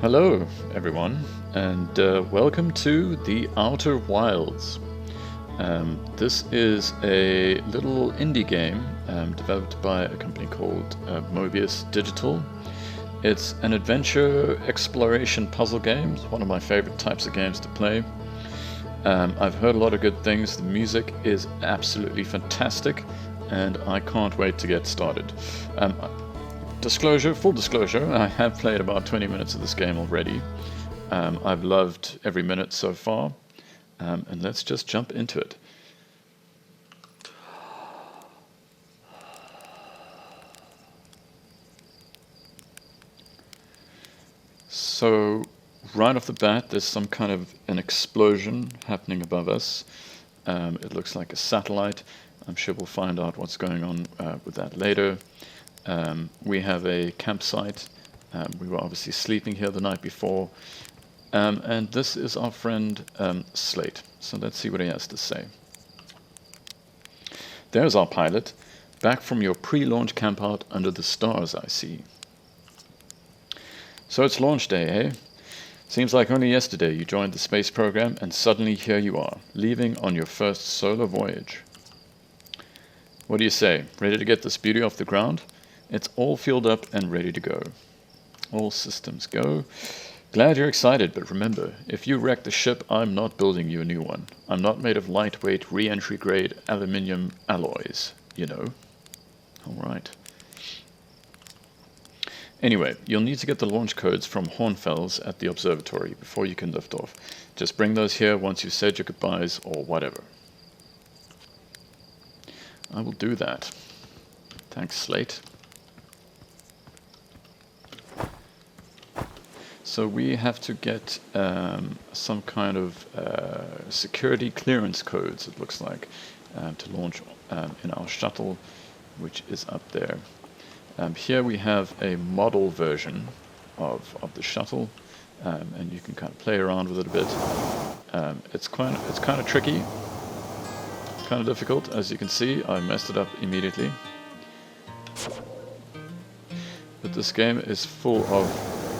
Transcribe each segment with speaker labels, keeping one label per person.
Speaker 1: Hello, everyone, and welcome to The Outer Wilds. This is a little indie game developed by a company called Mobius Digital. It's an adventure exploration puzzle game. It's one of my favorite types of games to play. I've heard a lot of good things. The music is absolutely fantastic, and I can't wait to get started. Full disclosure, I have played about 20 minutes of this game already. I've loved every minute so far, and let's just jump into it. So, right off the bat, there's some kind of an explosion happening above us. It looks like a satellite. I'm sure we'll find out what's going on with that later. We have a campsite. We were obviously sleeping here the night before. And this is our friend Slate. So let's see what he has to say. There's our pilot. Back from your pre-launch campout under the stars, I see. So it's launch day, eh? Seems like only yesterday you joined the space program, and suddenly here you are, leaving on your first solo voyage. What do you say? Ready to get this beauty off the ground? It's all fueled up and ready to go. All systems go. Glad you're excited, but remember, if you wreck the ship, I'm not building you a new one. I'm not made of lightweight, re-entry grade aluminium alloys, you know. All right. Anyway, you'll need to get the launch codes from Hornfels at the Observatory before you can lift off. Just bring those here once you've said your goodbyes or whatever. I will do that. Thanks, Slate. So we have to get some kind of security clearance codes, it looks like, to launch in our shuttle, which is up there. Here we have a model version of the shuttle, and you can kind of play around with it a bit. It's kind of tricky, kind of difficult. As you can see, I messed it up immediately. But this game is full of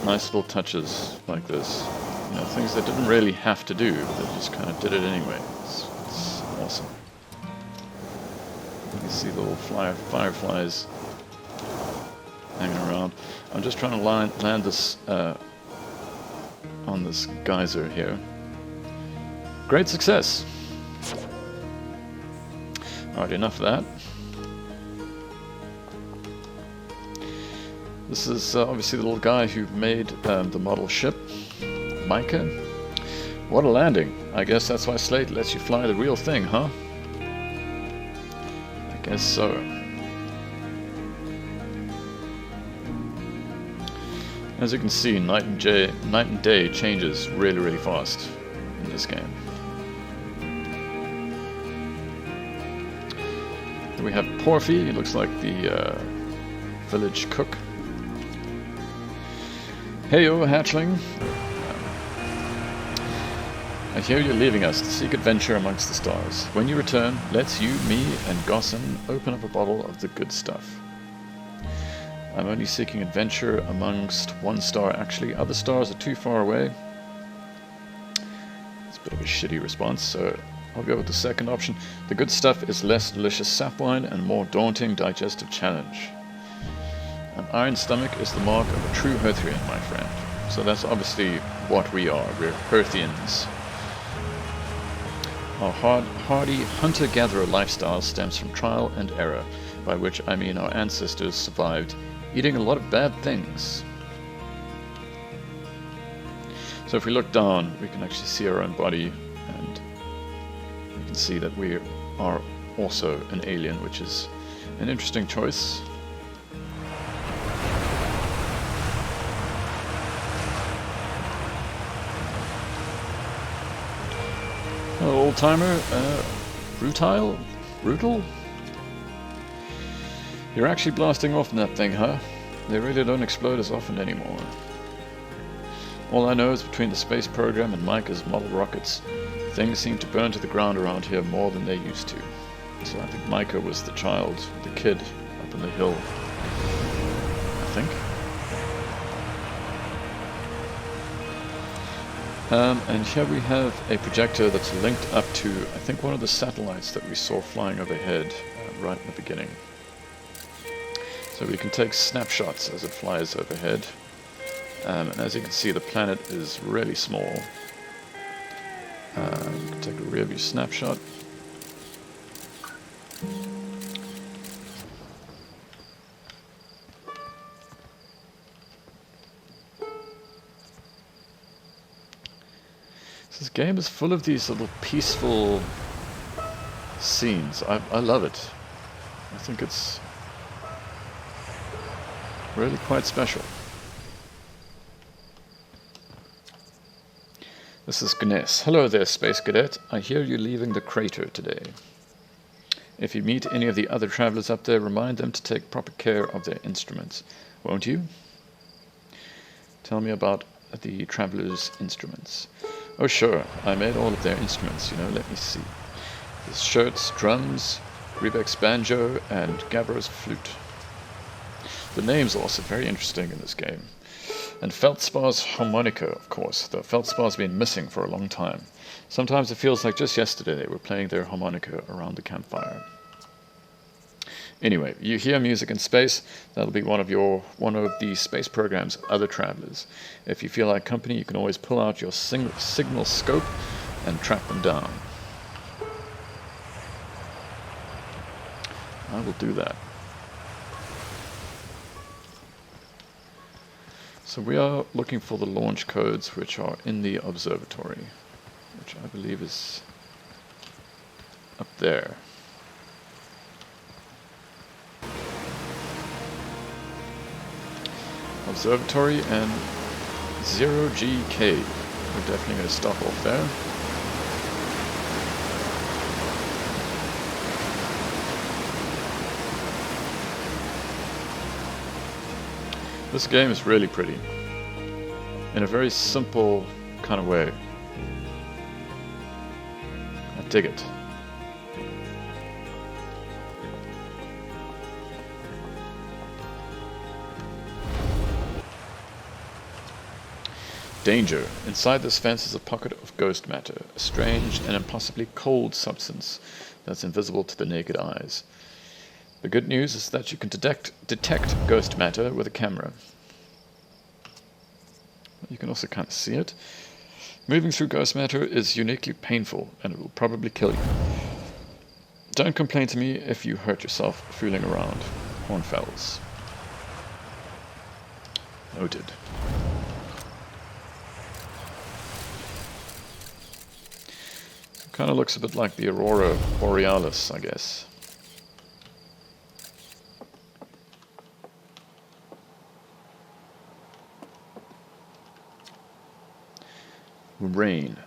Speaker 1: nice little touches like this. You know, things they didn't really have to do, but they just kind of did it anyway. It's awesome. You can see the little fireflies hanging around. I'm just trying to land this on this geyser here. Great success! Alright, enough of that. This is obviously the little guy who made the model ship, Micah. What a landing. I guess that's why Slate lets you fly the real thing, huh? I guess so. As you can see, night and day changes really, really fast in this game. Then we have Porphy. He looks like the village cook. Heyo, hatchling. I hear you're leaving us to seek adventure amongst the stars. When you return, let's you, me, and Gossan open up a bottle of the good stuff. I'm only seeking adventure amongst one star, actually. Other stars are too far away. It's a bit of a shitty response, so I'll go with the second option. The good stuff is less delicious sap wine and more daunting digestive challenge. An iron stomach is the mark of a true Hearthian, my friend. So that's obviously what we are. We're Hearthians. Our hardy hunter-gatherer lifestyle stems from trial and error, by which I mean our ancestors survived eating a lot of bad things. So if we look down, we can actually see our own body, and we can see that we are also an alien, which is an interesting choice. Hello, old-timer. Brutal? You're actually blasting off in that thing, huh? They really don't explode as often anymore. All I know is between the space program and Micah's model rockets, things seem to burn to the ground around here more than they used to. So I think Micah was the child, the kid up on the hill. I think. And here we have a projector that's linked up to, I think, one of the satellites that we saw flying overhead right in the beginning. So we can take snapshots as it flies overhead. And as you can see, the planet is really small. You can take a rear view snapshot. This game is full of these little peaceful scenes. I love it. I think it's really quite special. This is Gness. Hello there, Space Cadet. I hear you're leaving the crater today. If you meet any of the other travelers up there, remind them to take proper care of their instruments. Won't you? Tell me about the travelers' instruments. Oh sure, I made all of their instruments, let me see. There's shirts, drums, Rebec's banjo, and Gabro's flute. The names are also very interesting in this game. And Feldspar's harmonica, of course. The Feldspar's been missing for a long time. Sometimes it feels like just yesterday they were playing their harmonica around the campfire. Anyway, you hear music in space, that'll be one of the space program's other travelers. If you feel like company, you can always pull out your signal scope and track them down. I will do that. So we are looking for the launch codes which are in the observatory, which I believe is up there. Observatory and 0G cave. We're definitely going to stop off there. This game is really pretty, in a very simple kind of way. I dig it. Danger. Inside this fence is a pocket of ghost matter, a strange and impossibly cold substance that's invisible to the naked eyes. The good news is that you can detect ghost matter with a camera. You can also kind of see it. Moving through ghost matter is uniquely painful, and it will probably kill you. Don't complain to me if you hurt yourself fooling around. Hornfells. Noted. Kind of looks a bit like the Aurora Borealis, I guess. Rain.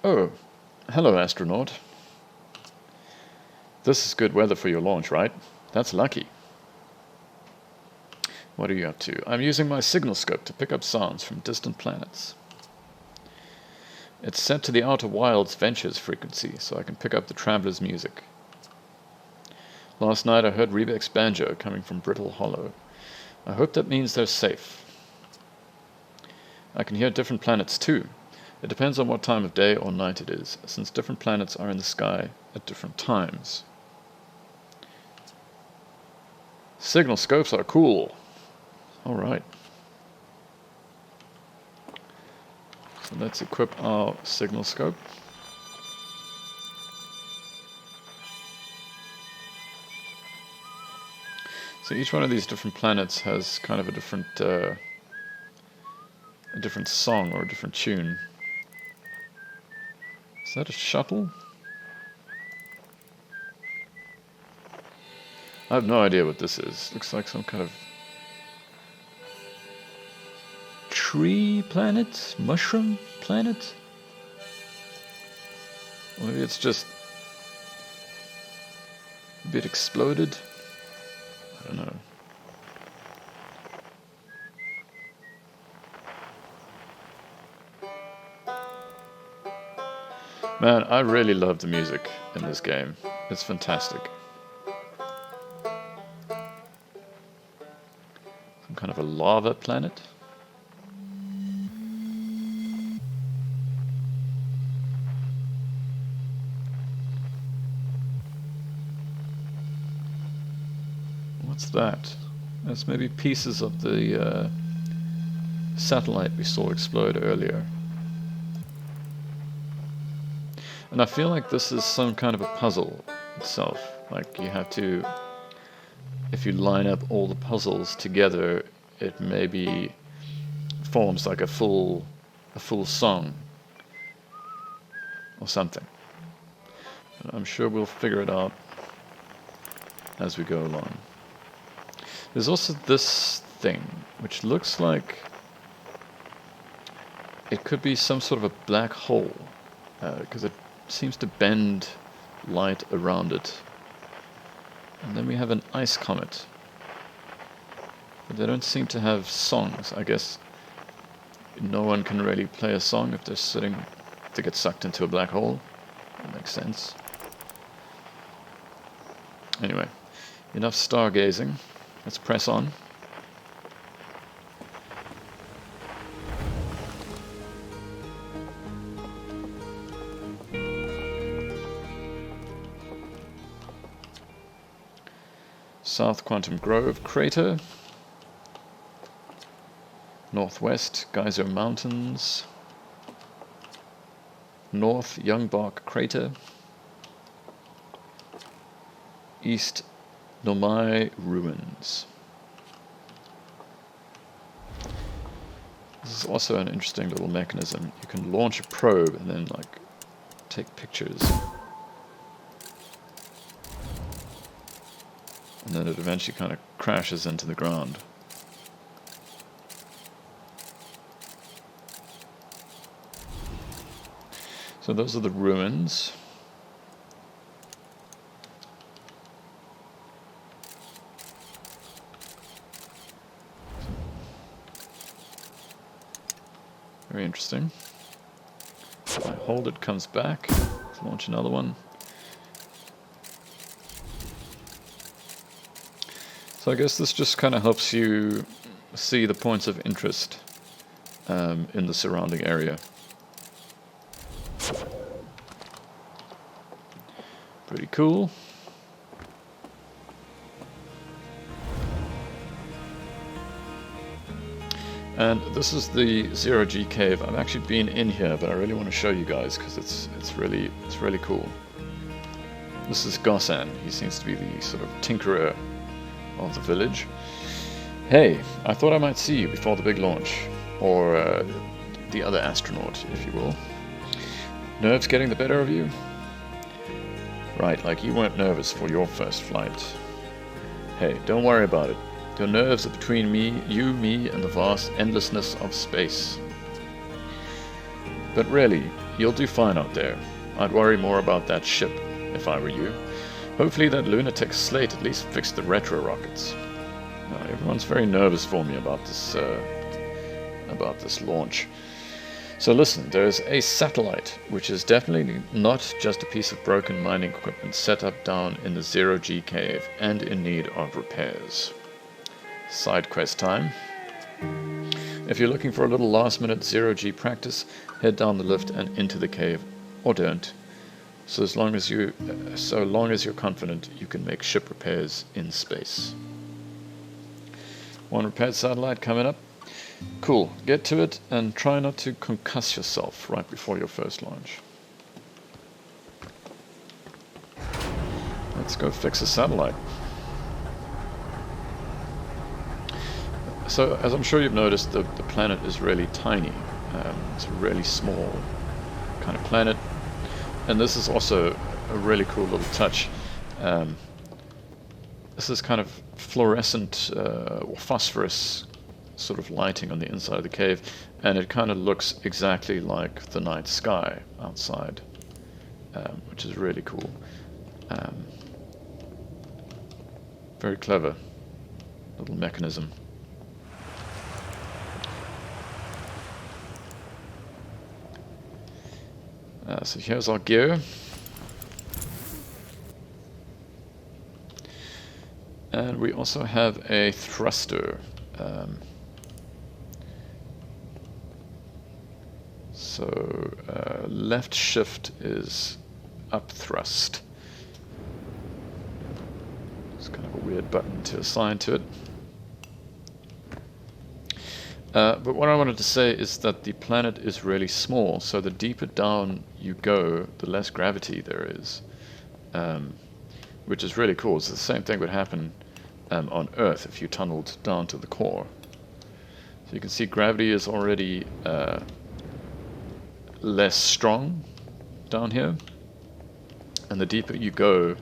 Speaker 1: Oh, hello, astronaut. This is good weather for your launch, right? That's lucky. What are you up to? I'm using my signal scope to pick up sounds from distant planets. It's set to the Outer Wilds Ventures frequency, so I can pick up the traveler's music. Last night I heard Rebec's banjo coming from Brittle Hollow. I hope that means they're safe. I can hear different planets too. It depends on what time of day or night it is, since different planets are in the sky at different times. Signal scopes are cool. Alright. So let's equip our signal scope. So each one of these different planets has kind of a different song or a different tune. Is that a shuttle? I have no idea what this is. Looks like some kind of tree planet? Mushroom planet? Or maybe it's just a bit exploded? I don't know. Man, I really love the music in this game. It's fantastic. Some kind of a lava planet. What's that? That's maybe pieces of the satellite we saw explode earlier. And I feel like this is some kind of a puzzle itself. Like you have to, if you line up all the puzzles together, it maybe forms like a full song or something. And I'm sure we'll figure it out as we go along. There's also this thing, which looks like it could be some sort of a black hole, because it seems to bend light around it. And then we have an ice comet. But they don't seem to have songs. I guess no one can really play a song if they're sitting to get sucked into a black hole. That makes sense. Anyway, enough stargazing. Let's press on. South Quantum Grove crater. Northwest Geyser Mountains. North Young Bark crater. East Nomai ruins. This is also an interesting little mechanism. You can launch a probe and then like take pictures. And then it eventually kind of crashes into the ground. So those are the ruins. Very interesting. If I hold it, comes back. Let's launch another one. So I guess this just kind of helps you see the points of interest in the surrounding area. Pretty cool. And this is the Zero G cave. I've actually been in here, but I really want to show you guys because it's really cool. This is Gossan. He seems to be the sort of tinkerer of the village. Hey, I thought I might see you before the big launch, or the other astronaut, if you will. Nerves getting the better of you? Right, like you weren't nervous for your first flight. Hey, don't worry about it. Your nerves are between you, me, and the vast endlessness of space. But really, you'll do fine out there. I'd worry more about that ship, if I were you. Hopefully that lunatic Slate at least fixed the retro rockets. Everyone's very nervous for me about this launch. So listen, there's a satellite, which is definitely not just a piece of broken mining equipment set up down in the Zero G cave and in need of repairs. Side quest time. If you're looking for a little last-minute Zero G practice, head down the lift and into the cave, or don't. So long as you're confident you can make ship repairs in space. One repaired satellite coming up. Cool. Get to it and try not to concuss yourself right before your first launch. Let's go fix a satellite. So, as I'm sure you've noticed, the planet is really tiny. It's a really small kind of planet. And this is also a really cool little touch. This is kind of fluorescent or phosphorus sort of lighting on the inside of the cave, and it kind of looks exactly like the night sky outside, which is really cool. Very clever little mechanism. So here's our gear. And we also have a thruster. Left shift is up thrust. It's kind of a weird button to assign to it. But what I wanted to say is that the planet is really small, so the deeper down you go, the less gravity there is, which is really cool. So the same thing would happen on Earth if you tunneled down to the core. So you can see gravity is already less strong down here, and the deeper you go,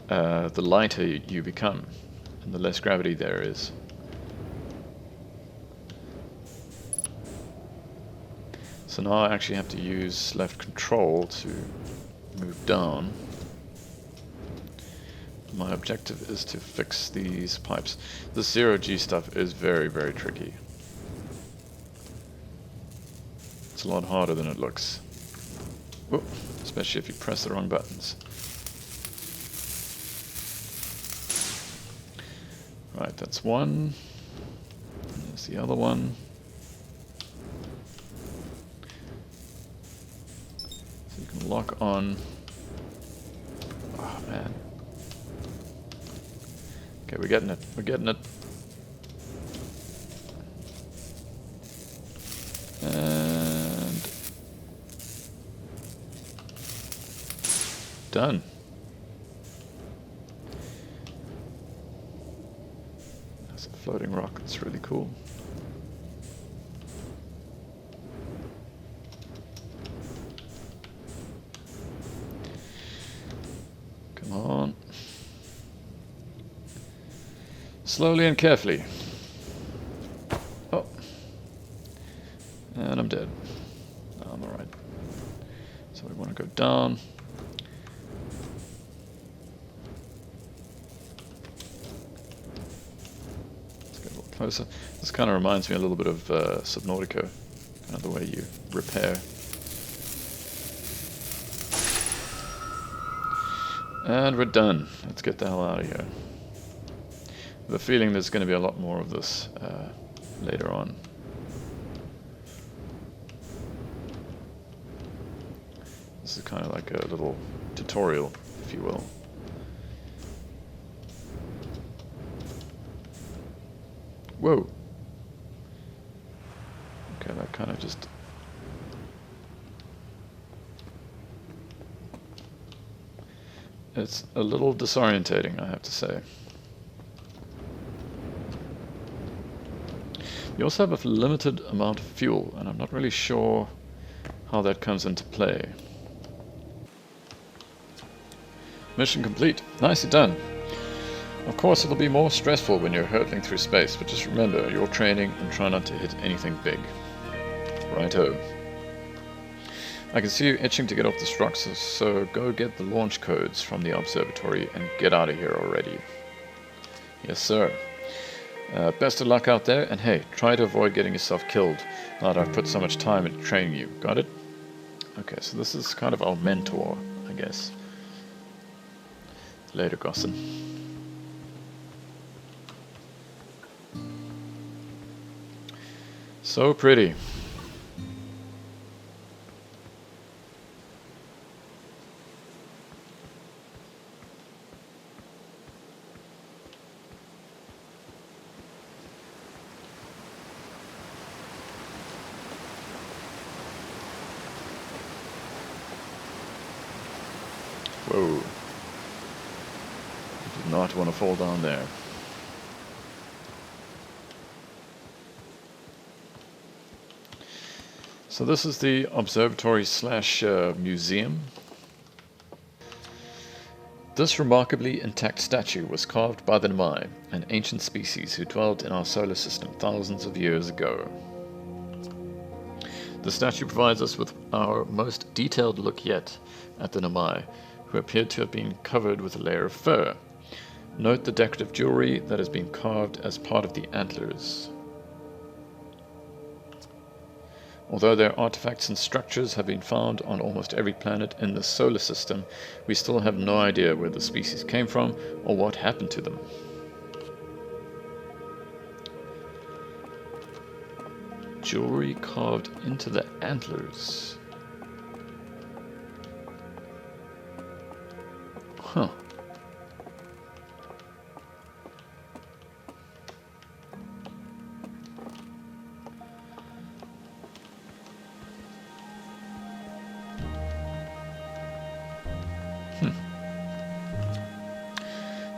Speaker 1: the lighter you become, and the less gravity there is. So now I actually have to use left control to move down. My objective is to fix these pipes. The zero-G stuff is very, very tricky. It's a lot harder than it looks. Whoop, especially if you press the wrong buttons. Right, that's one. There's the other one. So you can lock on. Oh man. Okay, we're getting it. We're getting it. And done. That's a floating rock. That's really cool. Come on. Slowly and carefully. Oh. And I'm dead. No, I'm alright. So we want to go down. Let's get a little closer. This kind of reminds me a little bit of Subnautica, kind of the way you repair. And we're done. Let's get the hell out of here. I have a feeling there's going to be a lot more of this later on. This is kind of like a little tutorial, if you will. Whoa! Okay, that kind of just... It's a little disorientating, I have to say. You also have a limited amount of fuel, and I'm not really sure how that comes into play. Mission complete. Nicely done. Of course, it'll be more stressful when you're hurtling through space, but just remember, you're training and try not to hit anything big. Righto. I can see you itching to get off this rock, so go get the launch codes from the Observatory and get out of here already. Yes, sir. Best of luck out there, and hey, try to avoid getting yourself killed now that I've put so much time into training you. Got it? Okay, so this is kind of our mentor, I guess. Later, Gossin. So pretty. Whoa. I did not want to fall down there. So this is the observatory slash museum. This remarkably intact statue was carved by the Namai, an ancient species who dwelled in our solar system thousands of years ago. The statue provides us with our most detailed look yet at the Namai, who appeared to have been covered with a layer of fur. Note the decorative jewelry that has been carved as part of the antlers. Although their artifacts and structures have been found on almost every planet in the solar system, we still have no idea where the species came from or what happened to them. Jewelry carved into the antlers. Huh.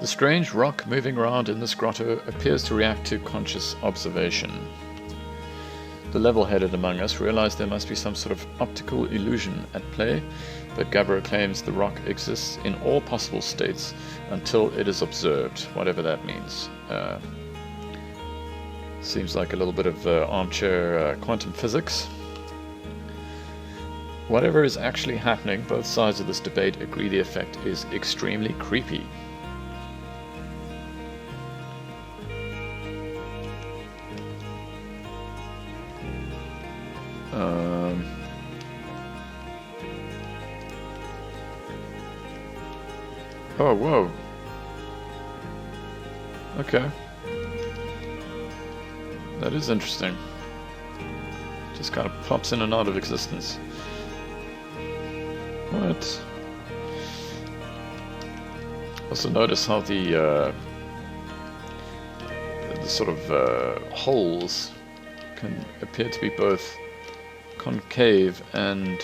Speaker 1: The strange rock moving around in this grotto appears to react to conscious observation. The level-headed among us realize there must be some sort of optical illusion at play, but Gabro claims the rock exists in all possible states until it is observed, whatever that means. Seems like a little bit of armchair quantum physics. Whatever is actually happening, both sides of this debate agree the effect is extremely creepy. Oh, whoa. Okay. That is interesting. Just kind of pops in and out of existence. What? Also notice how the sort of holes can appear to be both concave and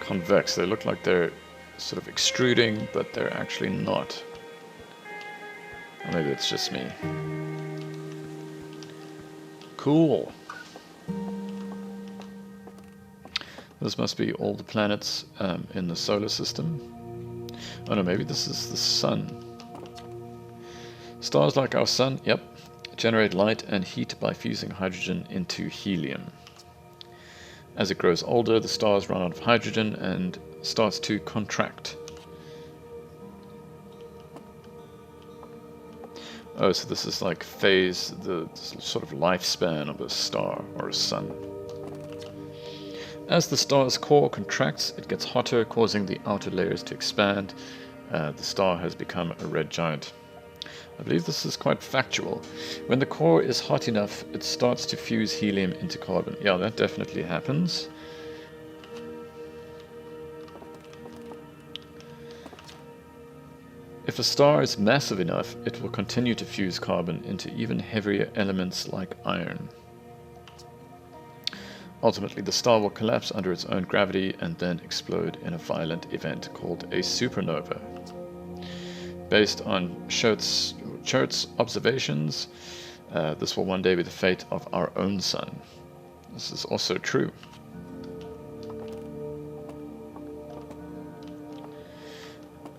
Speaker 1: convex. They look like they're sort of extruding, but they're actually not. Or maybe it's just me. Cool. This must be all the planets in the solar system. Oh no, maybe this is the sun. Stars like our sun, yep, generate light and heat by fusing hydrogen into helium. As it grows older, the stars run out of hydrogen and starts to contract. Oh, so this is like phase, the sort of lifespan of a star or a sun. As the star's core contracts, it gets hotter, causing the outer layers to expand. The star has become a red giant. I believe this is quite factual. When the core is hot enough, it starts to fuse helium into carbon. Yeah, that definitely happens. If a star is massive enough, it will continue to fuse carbon into even heavier elements like iron. Ultimately, the star will collapse under its own gravity and then explode in a violent event called a supernova. Based on Chert's observations, this will one day be the fate of our own sun. This is also true.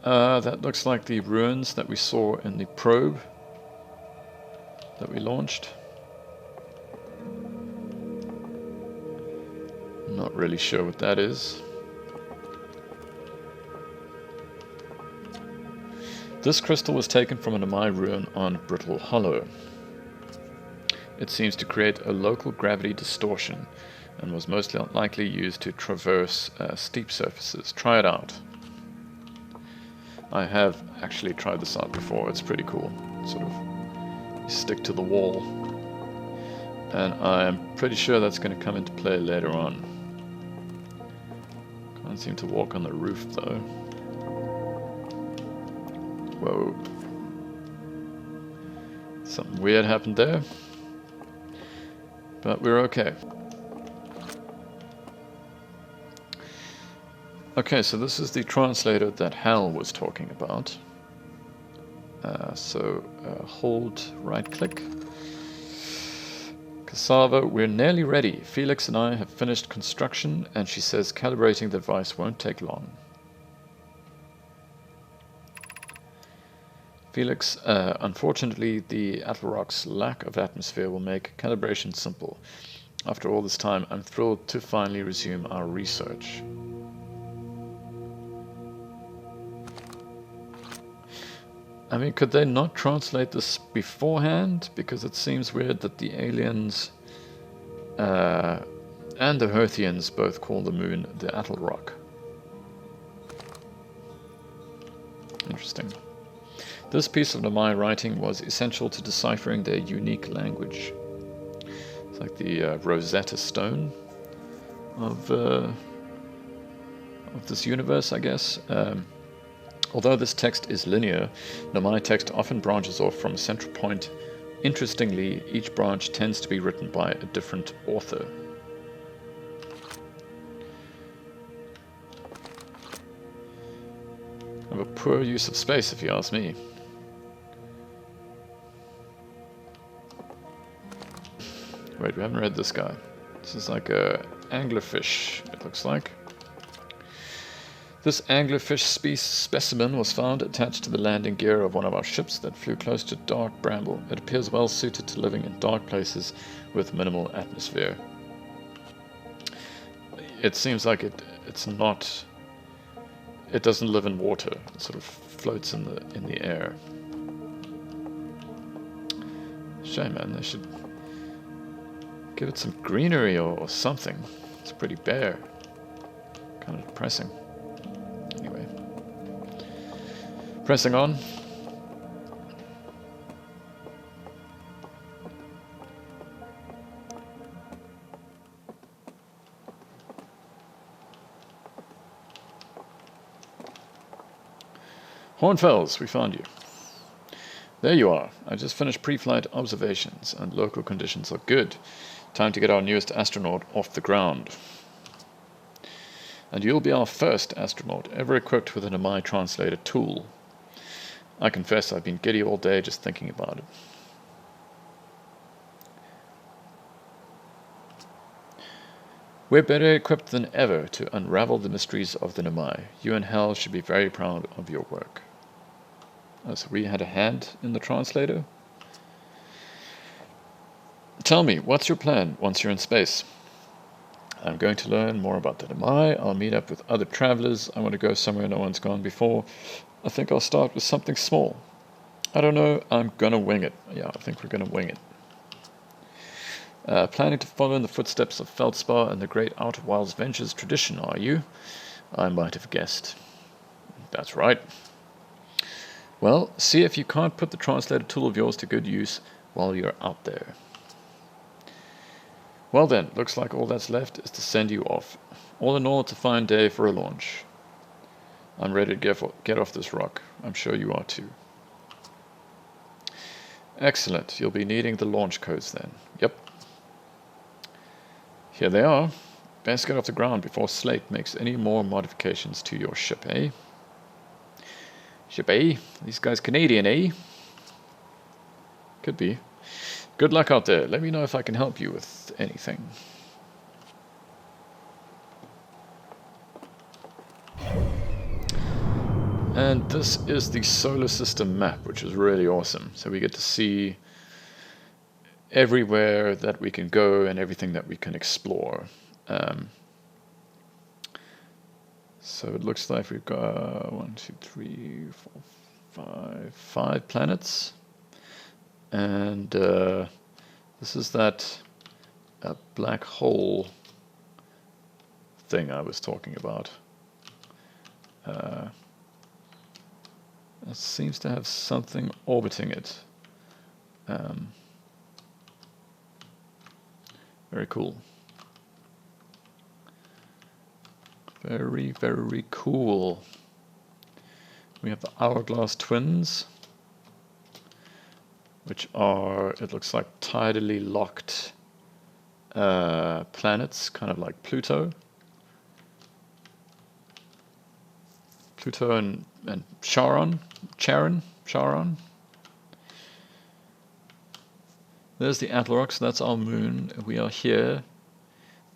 Speaker 1: That looks like the ruins that we saw in the probe that we launched. Not really sure what that is. This crystal was taken from an Amai ruin on Brittle Hollow. It seems to create a local gravity distortion and was most likely used to traverse steep surfaces. Try it out. I have actually tried this out before. It's pretty cool. Sort of you stick to the wall. And I'm pretty sure that's going to come into play later on. Can't seem to walk on the roof though. Whoa. Something weird happened there. But we're okay. Okay, so this is the translator that Hal was talking about. Hold right click. Cassava, we're nearly ready. Felix and I have finished construction, and she says calibrating the device won't take long. Felix, unfortunately, the Attlerock's lack of atmosphere will make calibration simple. After all this time, I'm thrilled to finally resume our research. I mean, could they not translate this beforehand? Because it seems weird that the aliens and the Hearthians both call the moon the Attlerock. Interesting. This piece of Amai writing was essential to deciphering their unique language. It's like the Rosetta Stone of this universe, I guess. Although this text is linear, Amai text often branches off from a central point. Interestingly, each branch tends to be written by a different author. Kind of a poor use of space, if you ask me. Wait, we haven't read this guy. This is like a anglerfish, it looks like. This anglerfish specimen was found attached to the landing gear of one of our ships that flew close to dark bramble. It appears well suited to living in dark places with minimal atmosphere. It seems like it's not... It doesn't live in water. It sort of floats in the air. Shame, man. They should give it some greenery or something. It's pretty bare. Kind of depressing. Anyway. Pressing on. Hornfells, we found you. There you are. I just finished pre-flight observations and local conditions are good. Time to get our newest astronaut off the ground. And you'll be our first astronaut ever equipped with an MI translator tool. I confess I've been giddy all day just thinking about it. We're better equipped than ever to unravel the mysteries of the Namai. You and Hal should be very proud of your work. Oh, so we had a hand in the translator? Tell me, what's your plan once you're in space? I'm going to learn more about the Namai. I'll meet up with other travelers. I want to go somewhere no one's gone before. I think I'll start with something small. I don't know. I'm going to wing it. Yeah, I think we're going to wing it. Planning to follow in the footsteps of Feldspar and the great Outer Wilds Ventures tradition, are you? I might have guessed. That's right. Well, see if you can't put the translator tool of yours to good use while you're out there. Well then, looks like all that's left is to send you off. All in all, it's a fine day for a launch. I'm ready to get off this rock. I'm sure you are too. Excellent. You'll be needing the launch codes then. Yep. Here they are. Best get off the ground before Slate makes any more modifications to your ship, eh? Ship, eh? These guys Canadian, eh? Could be. Good luck out there. Let me know if I can help you with anything. And this is the solar system map, which is really awesome. So we get to see everywhere that we can go and everything that we can explore. So it looks like we've got 1, 2, 3, 4, 5 planets. And this is that black hole thing I was talking about. It seems to have something orbiting it. Very cool. Very, very cool. We have the Hourglass Twins, which are, it looks like, tidally locked planets, kind of like Pluto. Pluto and Charon. There's the Atlarox, that's our moon. We are here.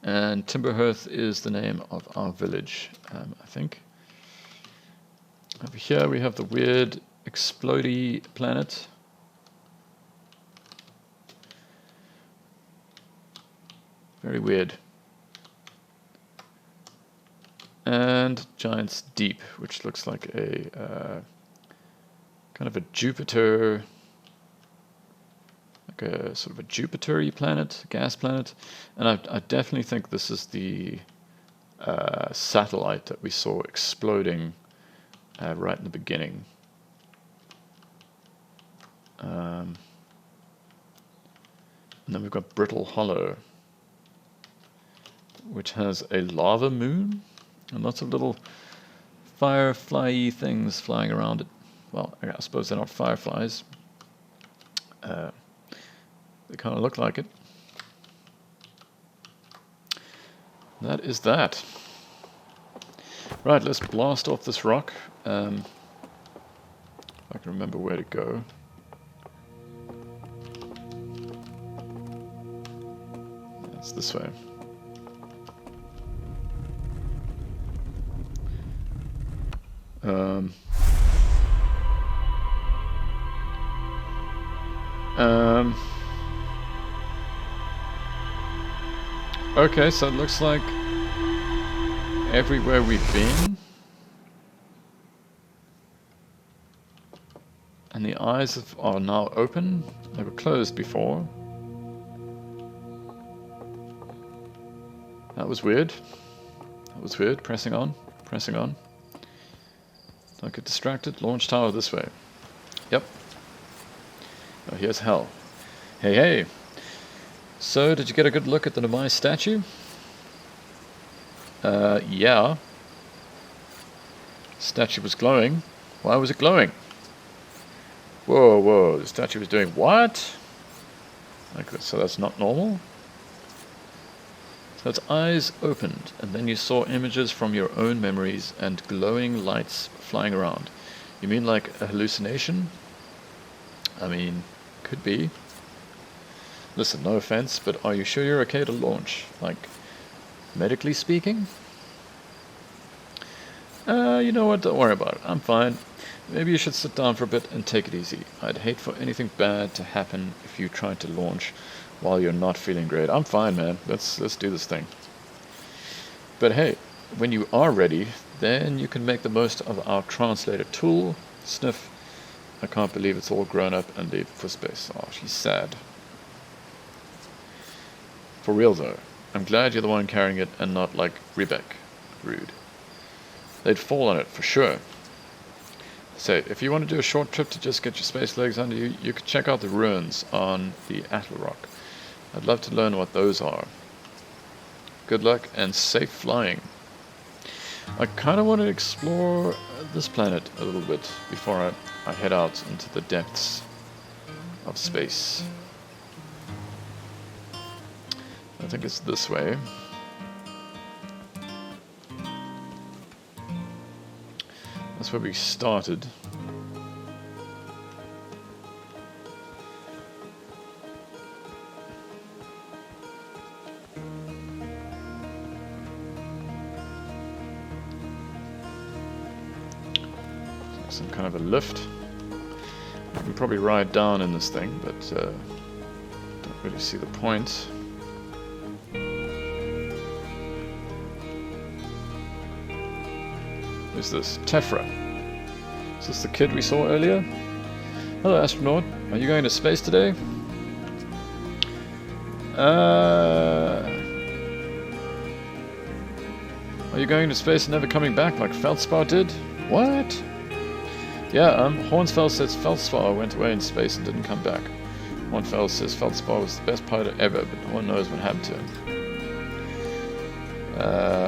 Speaker 1: And Hearth is the name of our village, I think. Over here we have the weird explodey planet. Very weird. And Giant's Deep, which looks like a kind of a Jupiter, like a sort of a Jupiter-y planet, gas planet. And I definitely think this is the satellite that we saw exploding right in the beginning. And then we've got Brittle Hollow, which has a lava moon and lots of little firefly-y things flying around it. Well, I suppose they're not fireflies. They kind of look like it. That is that. Right, let's blast off this rock. If I can remember where to go. It's this way. Okay, so it looks like everywhere we've been, and the eyes are now open. They were closed before. That was weird. That was weird. Pressing on. Pressing on. Don't get distracted. Launch tower this way. Yep. Oh, here's hell. Hey, hey. So, did you get a good look at the Nomai statue? Yeah. Statue was glowing. Why was it glowing? Whoa, whoa. The statue was doing what? Like, so that's not normal? So its eyes opened, and then you saw images from your own memories and glowing lights flying around. You mean like a hallucination? I mean, could be. Listen, no offense, but are you sure you're okay to launch? Like, medically speaking? You know what, don't worry about it. I'm fine. Maybe you should sit down for a bit and take it easy. I'd hate for anything bad to happen if you tried to launch while you're not feeling great. I'm fine, man. Let's do this thing. But hey, when you are ready, then you can make the most of our translator tool. Sniff. I can't believe it's all grown up and leave for space. Oh, she's sad. For real though, I'm glad you're the one carrying it and not like Rebek. Rude. They'd fall on it for sure. Say, if you want to do a short trip to just get your space legs under you, you could check out the ruins on the Atl Rock. I'd love to learn what those are. Good luck and safe flying. I kind of want to explore this planet a little bit before I head out into the depths of space. I think it's this way. That's where we started. Some kind of a lift. I can probably ride down in this thing, but don't really see the point. Who's this? Tefra. Is this the kid we saw earlier? Hello, astronaut. Are you going to space today? Are you going to space and never coming back like Feldspar did? What? Yeah, Hornsfeld says Feldspar went away in space and didn't come back. Hornsfeld says Feldspar was the best pilot ever, but no one knows what happened to him.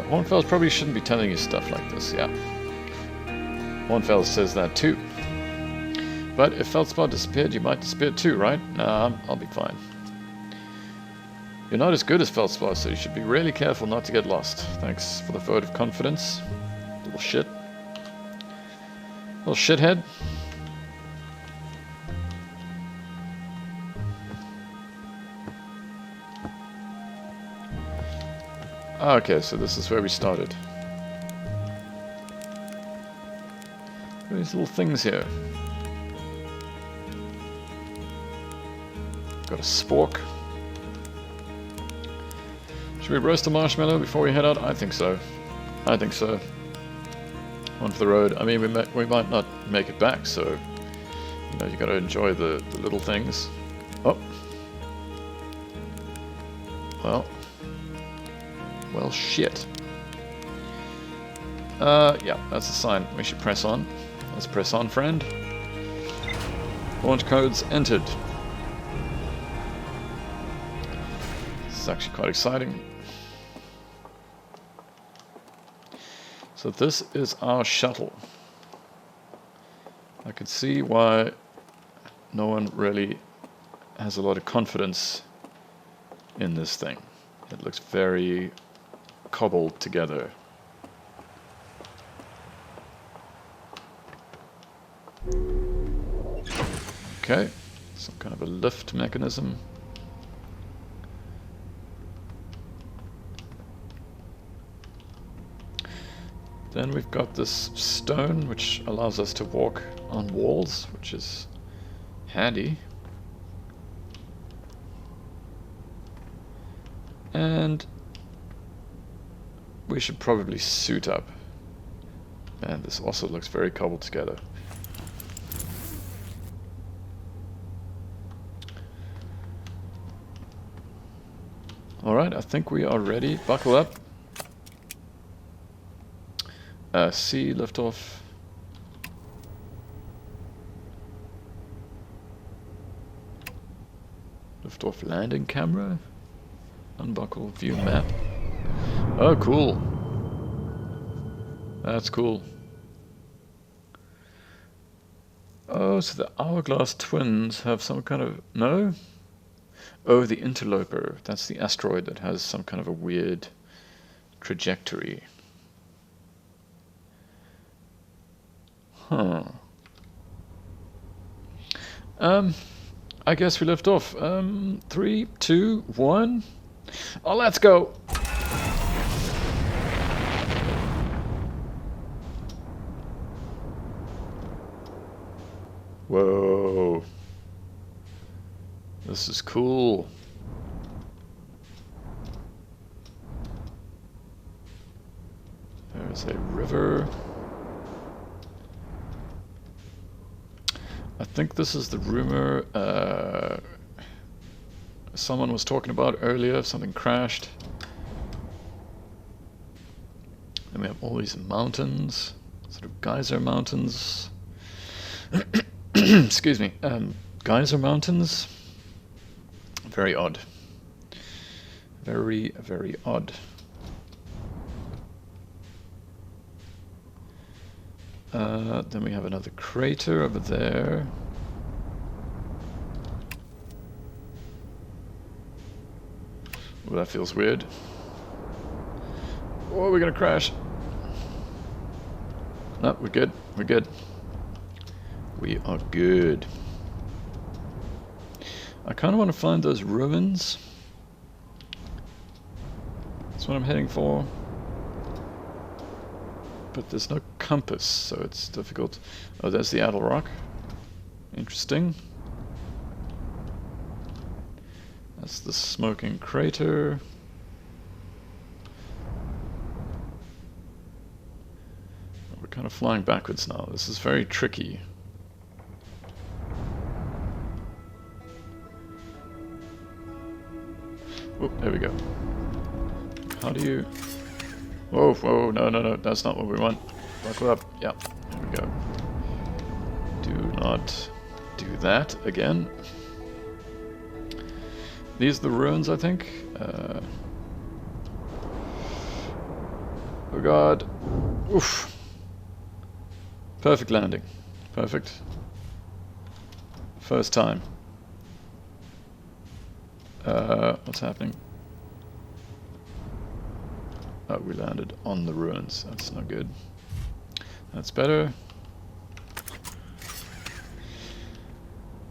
Speaker 1: Hornfeld probably shouldn't be telling you stuff like this, yeah. Hornfeld says that too. But if Feldspar disappeared, you might disappear too, right? Nah, I'll be fine. You're not as good as Feldspar, so you should be really careful not to get lost. Thanks for the vote of confidence. Little shit. Little shithead. Okay, so this is where we started. These little things here. Got a spork. Should we roast a marshmallow before we head out? I think so. I think so. One for the road. I mean, we might not make it back, so you know, you got to enjoy the little things. Oh. Well, shit. Yeah, that's a sign. We should press on. Let's press on, friend. Launch codes entered. This is actually quite exciting. So this is our shuttle. I could see why no one really has a lot of confidence in this thing. It looks very cobbled together. Okay, some kind of a lift mechanism. Then we've got this stone, which allows us to walk on walls, which is handy. And we should probably suit up. Man, this also looks very cobbled together. Alright, I think we are ready. Buckle up. C, liftoff. Liftoff landing camera. Unbuckle, view map. Oh, cool. That's cool. Oh, so the hourglass twins have some kind of... No? Oh, the interloper. That's the asteroid that has some kind of a weird trajectory. Huh. I guess we left off. 3, 2, 1. Oh, let's go! Whoa. This is cool. There's a river. I think this is the rumor someone was talking about earlier. Something crashed. Then we have all these mountains, sort of geyser mountains. Excuse me. Geyser mountains. Very odd. Very, very odd. Then we have another crater over there. Oh, that feels weird. Oh, we're gonna crash. No, we're good. We're good. We are good. I kind of want to find those ruins. That's what I'm heading for. But there's no compass, so it's difficult. Oh, there's the Addle Rock. Interesting. That's the smoking crater. We're kind of flying backwards now. This is very tricky. Oh, there we go. How do you... Whoa, whoa, no, no, no, that's not what we want. Buckle up. Yeah, there we go. Do not do that again. These are the ruins, I think. Oh god. Oof. Perfect landing. Perfect. First time. What's happening? Oh, we landed on the ruins. That's not good. That's better.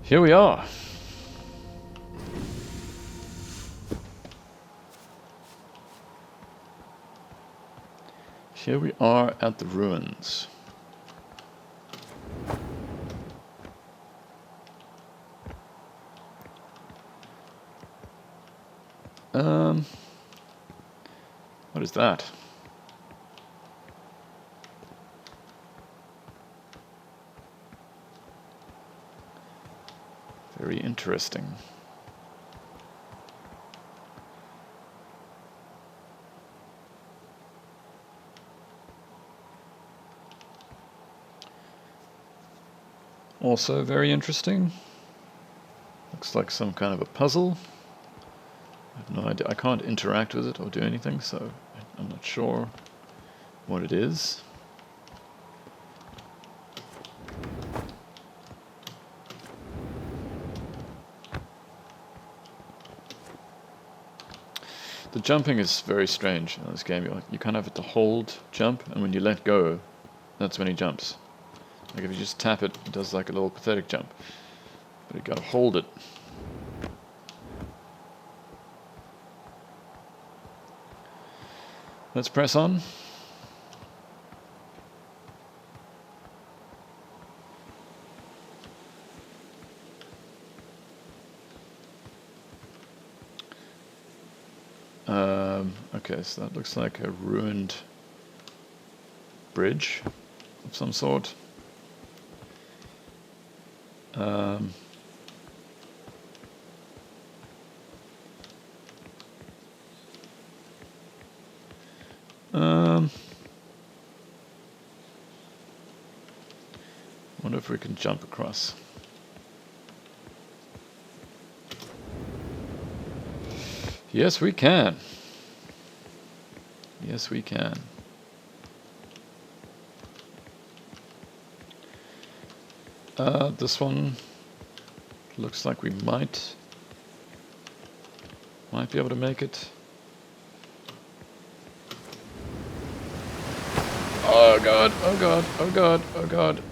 Speaker 1: Here we are. Here we are at the ruins. What is that? Very interesting. Also very interesting. Looks like some kind of a puzzle. I have no idea. I can't interact with it or do anything, so I'm not sure what it is. The jumping is very strange in this game. You kind of have to hold jump, and when you let go, that's when he jumps. Like if you just tap it, it does like a little pathetic jump. But you gotta hold it. Let's press on. Okay, so that looks like a ruined bridge of some sort. Wonder if we can jump across. Yes, we can. Yes, we can. This one looks like we might be able to make it. Oh god, oh god, oh god, oh god.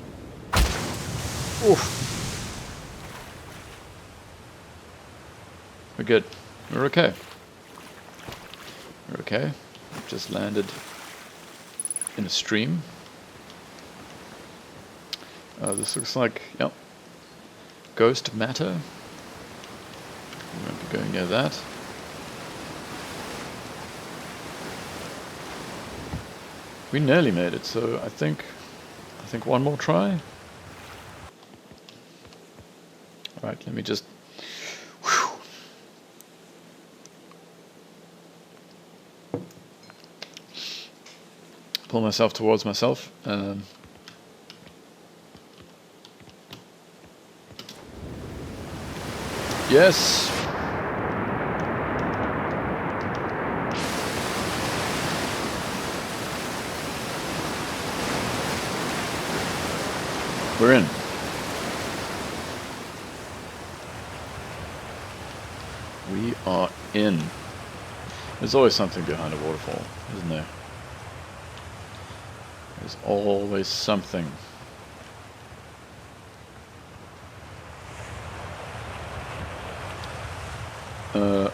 Speaker 1: Oof. We're good. We're okay. We're okay. We've just landed in a stream. This looks like, yep, ghost matter. We won't be going near that. We nearly made it, so I think one more try. Alright, let me just pull myself towards myself. Yes! We're in. We are in. There's always something behind a waterfall, isn't there? There's always something.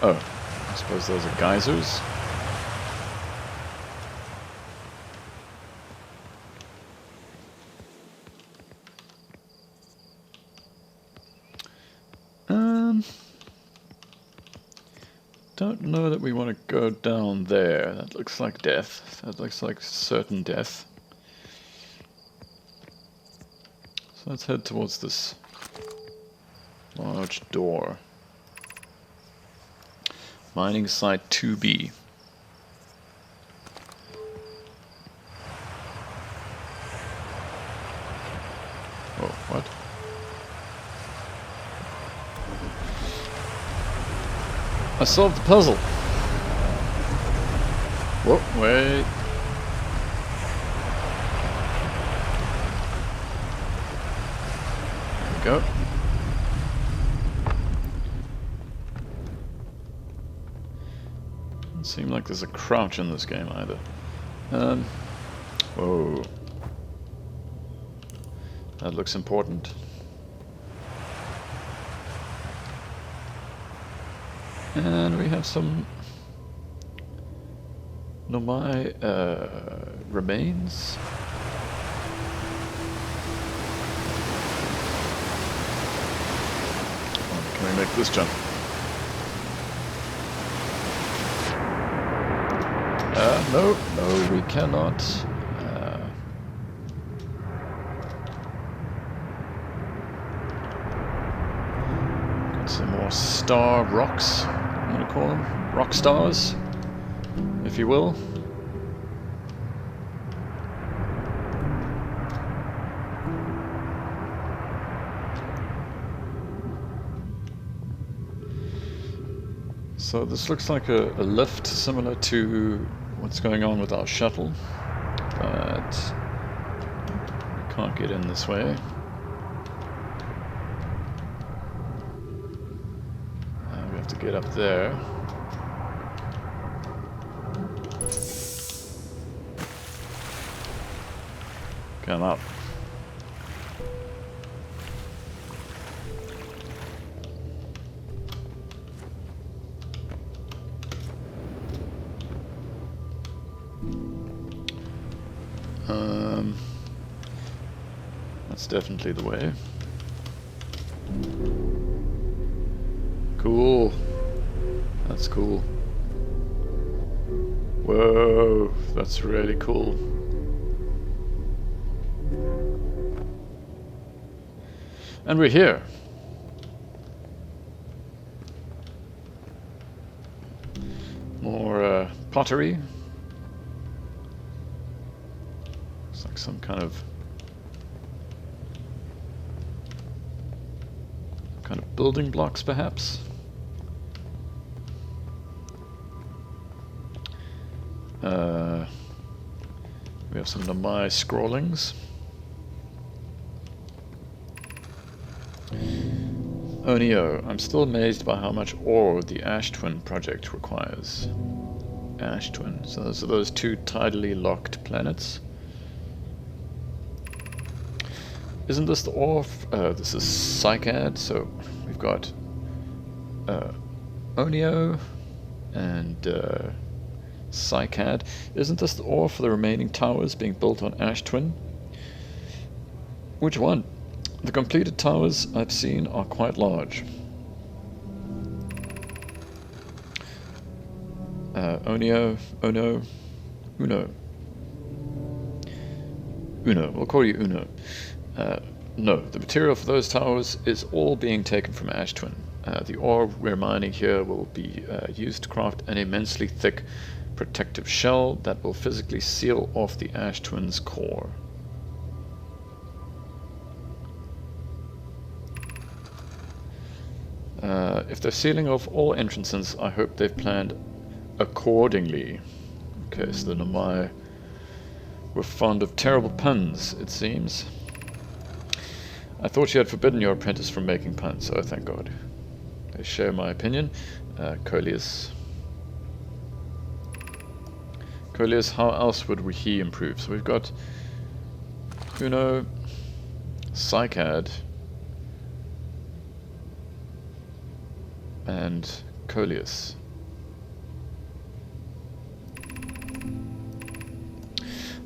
Speaker 1: Oh, I suppose those are geysers. Don't know that we want to go down there. That looks like death. That looks like certain death. So let's head towards this large door. Mining site 2B. Oh, what? I solved the puzzle. Whoa, wait. There we go. Doesn't seem like there's a crouch in this game either. Whoa. That looks important. And we have some Nomai remains. Oh, can we make this jump? No, we cannot. Got some more star rocks. I'm gonna call them rock stars, if you will. So this looks like a lift similar to what's going on with our shuttle, but we can't get in this way. We have to get up there. Come up. That's definitely the way. Cool. That's cool. Whoa, that's really cool. And we're here. More pottery. It's like some kind of building blocks, perhaps. We have some Namai scrollings. Onio, I'm still amazed by how much ore the Ash Twin project requires. Ash Twin, so those are those two tidally locked planets. Isn't this the ore? This is Psychad, so we've got Onio and Psychad. Isn't this the ore for the remaining towers being built on Ash Twin? Which one? The completed towers I've seen are quite large. Onio, Ono, Uno. Uno, we'll call you Uno. No, the material for those towers is all being taken from Ash Twin. The ore we're mining here will be used to craft an immensely thick protective shell that will physically seal off the Ash Twin's core. If they're sealing off all entrances, I hope they've planned accordingly. Okay, so the Namai were fond of terrible puns, it seems. I thought you had forbidden your apprentice from making puns, so thank God. They share my opinion. Coleus, how else would he improve? So we've got Uno, Psychad, and Coleus.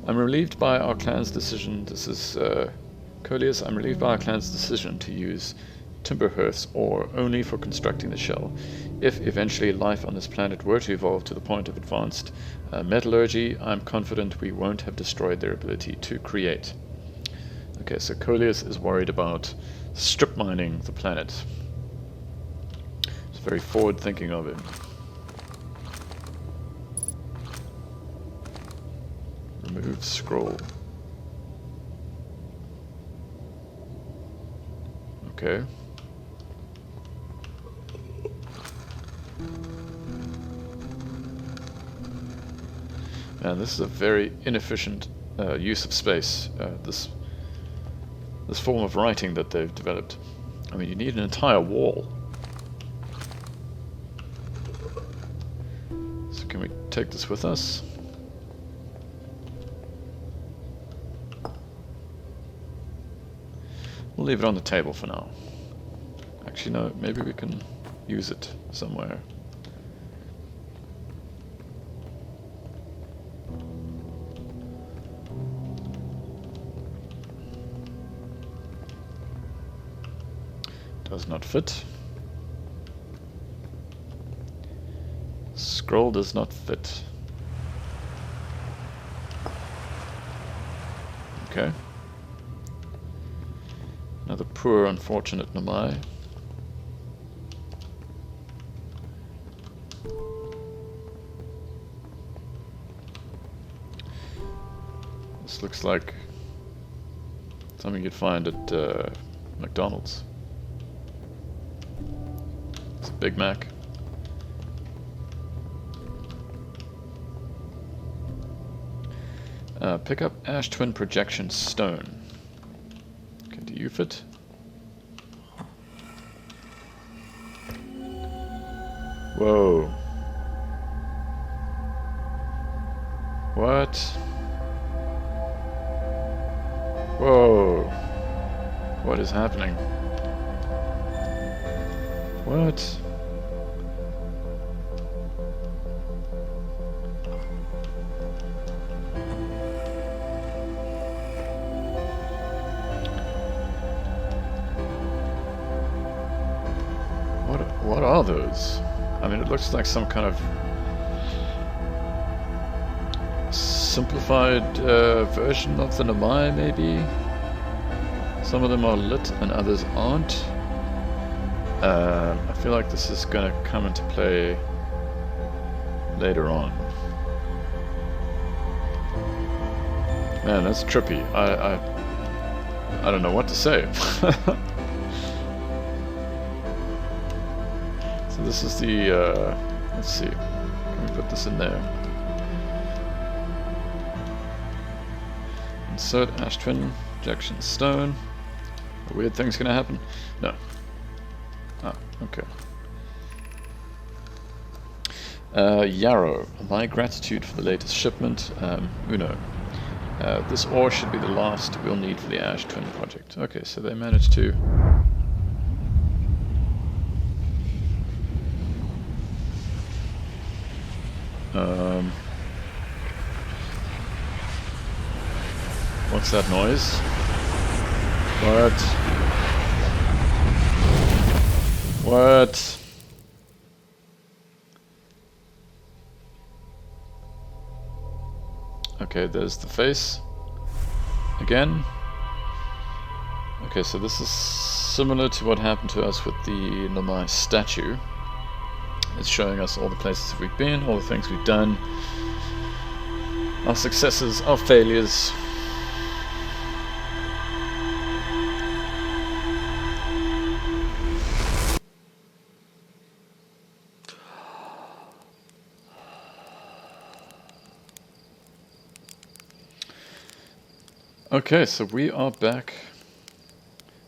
Speaker 1: I'm relieved by our clan's decision. This is Coleus. I'm relieved by our clan's decision to use timber hearths ore only for constructing the shell. If eventually life on this planet were to evolve to the point of advanced metallurgy, I'm confident we won't have destroyed their ability to create. Okay, so Coleus is worried about strip mining the planet. It's very forward thinking of him. Remove scroll. Okay. Man, this is a very inefficient use of space. This form of writing that they've developed. I mean, you need an entire wall. So can we take this with us? We'll leave it on the table for now. Actually, no, maybe we can use it somewhere. Does not fit. Scroll does not fit. Okay. Another poor, unfortunate Namai. This looks like something you'd find at McDonald's. It's a Big Mac. Pick up Ash Twin Projection Stone. Okay, do you fit? Whoa. What? Whoa. What is happening? What? What are those? I mean, it looks like some kind of simplified version of the Nomai, maybe. Some of them are lit and others aren't. I feel like this is going to come into play later on. Man, that's trippy. I don't know what to say. So this is the, let's see, can we put this in there? Insert ash twin, injection stone. A weird thing's gonna happen? No. Ah, okay. Yarrow, my gratitude for the latest shipment. Uno. This ore should be the last we'll need for the ash twin project. Okay, so they managed to... what's that noise? What? Okay, there's the face. Again. Okay, so this is similar to what happened to us with the Nomai statue. It's showing us all the places we've been, all the things we've done, our successes, our failures. Okay, so we are back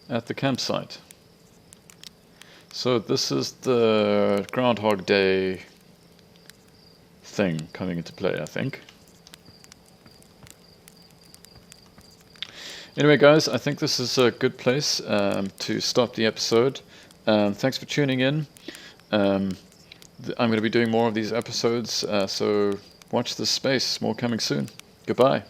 Speaker 1: at the campsite. So this is the Groundhog Day thing coming into play, I think. Anyway, guys, I think this is a good place to stop the episode. Thanks for tuning in. I'm going to be doing more of these episodes, so watch this space. More coming soon. Goodbye.